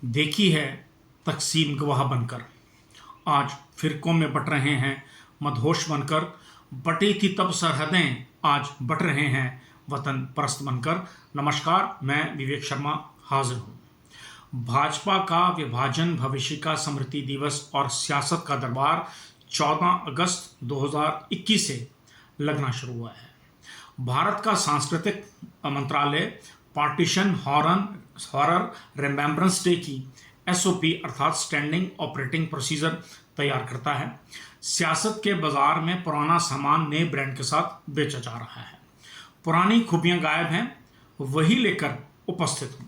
देखी है तकसीम गवाह बनकर, आज फिरकों में बट रहे हैं मदहोश बनकर। बटी थी तब सरहदें, आज बट रहे हैं वतन परस्त बनकर। नमस्कार, मैं विवेक शर्मा हाजिर हूँ। भाजपा का विभाजन, भविष्य का स्मृति दिवस और सियासत का दरबार 14 अगस्त 2021 से लगना शुरू हुआ है। भारत का सांस्कृतिक मंत्रालय पार्टीशन हॉरर रिमेम्बरेंस डे की एसओपी अर्थात स्टैंडिंग ऑपरेटिंग प्रोसीजर तैयार करता है। सियासत के बाजार में पुराना सामान नए ब्रांड के साथ बेचा जा रहा है। पुरानी खूबियां गायब हैं, वही लेकर उपस्थित हूं।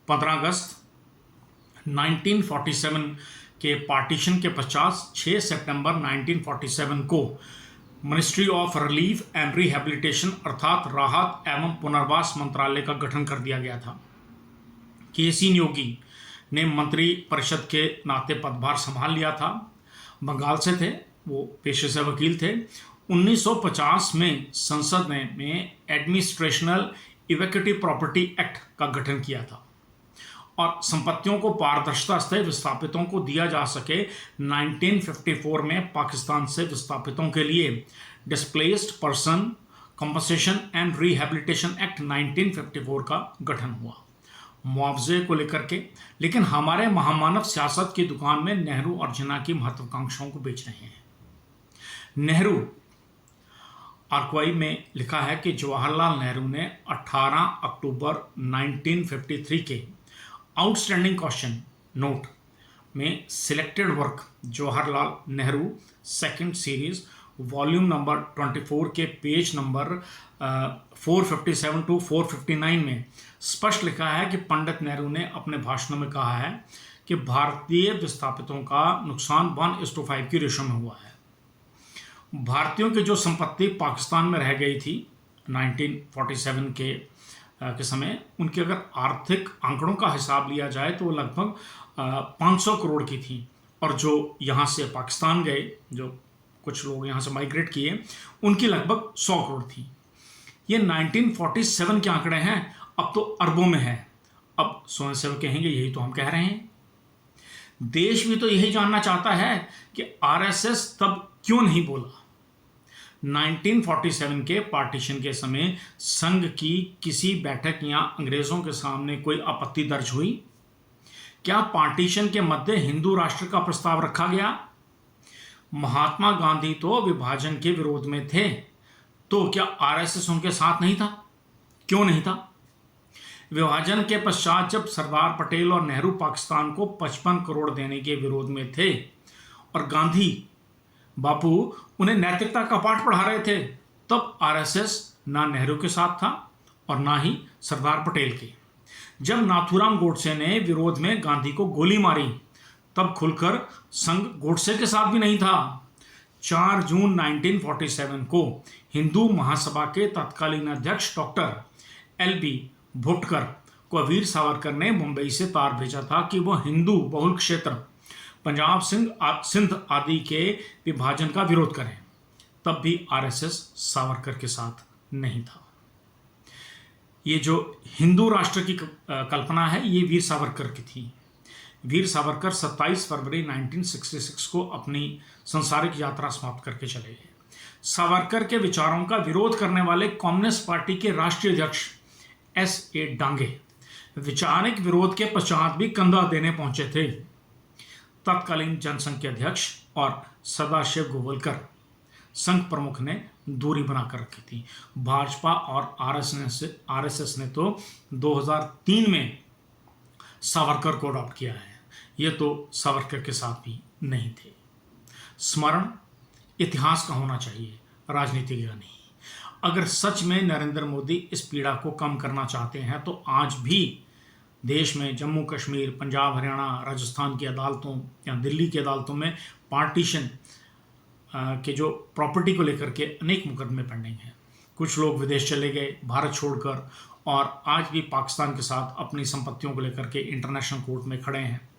15 अगस्त 1947 के पार्टीशन के पश्चात 6 सितंबर 1947 को ministry of relief and rehabilitation अर्थात राहत एवं पुनर्वास मंत्रालय का गठन कर दिया गया था। के.सी. योगी ने मंत्री परिषद के नाते पदभार संभाल लिया था। बंगाल से थे, वो पेशे से वकील थे। 1950 में संसद ने एडमिनिस्ट्रेशनल इक्विटी प्रॉपर्टी एक्ट का गठन किया था और संपत्तियों को पारदर्शिता से विस्थापितों को दिया जा सके। 1954 में पाकिस्तान से विस्थापितों के लिए displaced person compensation and rehabilitation act 1954 का गठन हुआ मुआवजे को लेकर के। लेकिन हमारे महामानव सियासत की दुकान में नेहरू और जिन्ना की महत्वाकांक्षाओं को बेच रहे हैं। नेहरू आर्कवाई में लिखा है कि जवाहरलाल नेहरू ने 18 अक्टूबर 1953 के आउटस्टैंडिंग क्वेश्चन नोट में selected work Jawaharlal Nehru second series volume number 24 के पेज नंबर 457 टू 459 में स्पष्ट लिखा है कि पंडित नेहरू ने अपने भाषणों में कहा है कि भारतीय विस्थापितों का नुकसान 1:5 की रेशो में हुआ है। भारतीयों की जो संपत्ति पाकिस्तान में रह गई थी 1947 के समय, उनके अगर आर्थिक आंकड़ों का हिसाब लिया जाए तो वो लगभग 500 करोड़ की थी। और जो यहाँ से पाकिस्तान गए, जो कुछ लोग यहाँ से माइग्रेट किए, उनकी लगभग 100 करोड़ थी। ये 1947 के आंकड़े हैं, अब तो अरबों में है। अब स्वयंसेवक कहेंगे यही तो हम कह रहे हैं। देश भी तो यही जानना चाहता है कि आरएसएस तब क्यों नहीं बोला। 1947 के पार्टीशन के समय संघ की किसी बैठक या अंग्रेजों के सामने कोई आपत्ति दर्ज हुई? क्या पार्टीशन के मध्य हिंदू राष्ट्र का प्रस्ताव रखा गया? महात्मा गांधी तो विभाजन के विरोध में थे, तो क्या आरएसएस उनके साथ नहीं था? क्यों नहीं था? विभाजन के पश्चात जब सरदार पटेल और नेहरू पाकिस्तान को 55 करोड़ देने के विरोध में थे और गांधी बापू उन्हें नैतिकता का पाठ पढ़ा रहे थे, तब आरएसएस ना नेहरू के साथ था और ना ही सरदार पटेल के। जब नाथूराम गोडसे ने विरोध में गांधी को गोली मारी, तब खुलकर संघ गोडसे के साथ भी नहीं था। 4 जून 1947 को हिंदू महासभा के तत्कालीन अध्यक्ष डॉक्टर एल.बी. भुटकर को वीर सावरकर ने मुंबई से तार भेजा था कि वह हिंदू बहुल क्षेत्र पंजाब सिंध आदि के विभाजन का विरोध करें। तब भी आरएसएस सावरकर के साथ नहीं था। ये जो हिंदू राष्ट्र की कल्पना है, ये वीर सावरकर की थी। वीर सावरकर 27 फरवरी 1966 को अपनी सांसारिक यात्रा समाप्त करके चले गए। सावरकर के विचारों का विरोध करने वाले कम्युनिस्ट पार्टी के राष्ट्रीय अध्यक्ष S.A. डांगे वैचारिक विरोध के पश्चात भी कंधा देने पहुंचे थे। तत्कालीन जनसंघ के अध्यक्ष और सदाशिव गोवलकर संघ प्रमुख ने दूरी बनाकर रखी थी। भाजपा और आरएसएस ने तो 2003 में सावरकर को अडॉप्ट किया है। ये तो सावरकर के साथ भी नहीं थे। स्मरण इतिहास का होना चाहिए, राजनीति का नहीं। अगर सच में नरेंद्र मोदी इस पीड़ा को कम करना चाहते हैं तो आज भी देश में जम्मू कश्मीर, पंजाब, हरियाणा, राजस्थान की अदालतों या दिल्ली की अदालतों में पार्टीशन के जो प्रॉपर्टी को लेकर के अनेक मुकदमे पेंडिंग हैं। कुछ लोग विदेश चले गए भारत छोड़कर, और आज भी पाकिस्तान के साथ अपनी संपत्तियों को लेकर के इंटरनेशनल कोर्ट में खड़े हैं।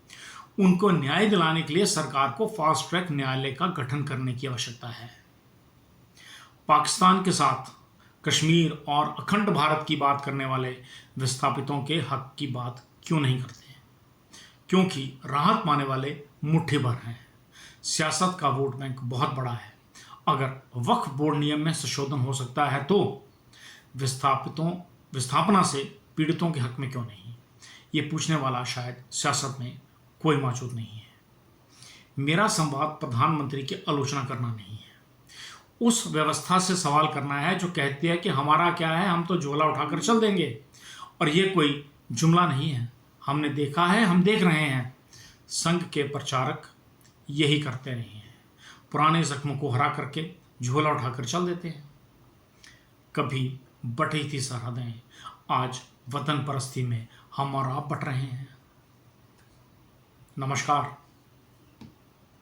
उनको न्याय दिलाने के लिए सरकार को फास्ट ट्रैक न्यायालय का गठन करने की आवश्यकता है। पाकिस्तान के साथ कश्मीर और अखंड भारत की बात करने वाले विस्थापितों के हक की बात क्यों नहीं करते हैं? क्योंकि राहत पाने वाले मुट्ठी भर हैं। सियासत का वोट बैंक बहुत बड़ा है। अगर वक्फ बोर्ड नियम में संशोधन हो सकता है तो विस्थापना से पीड़ितों के हक में क्यों नहीं? ये पूछने वाला शायद सियासत में कोई मौजूद नहीं है। मेरा संवाद प्रधानमंत्री की आलोचना करना नहीं है, उस व्यवस्था से सवाल करना है जो कहती है कि हमारा क्या है, हम तो झोला उठाकर चल देंगे। और ये कोई जुमला नहीं है, हमने देखा है, हम देख रहे हैं। संघ के प्रचारक यही करते रहे हैं, पुराने जख्मों को हरा करके झोला उठाकर चल देते हैं। कभी बटी थी सरहदें, आज वतन परस्ती में हम और आप बट रहे हैं। नमस्कार।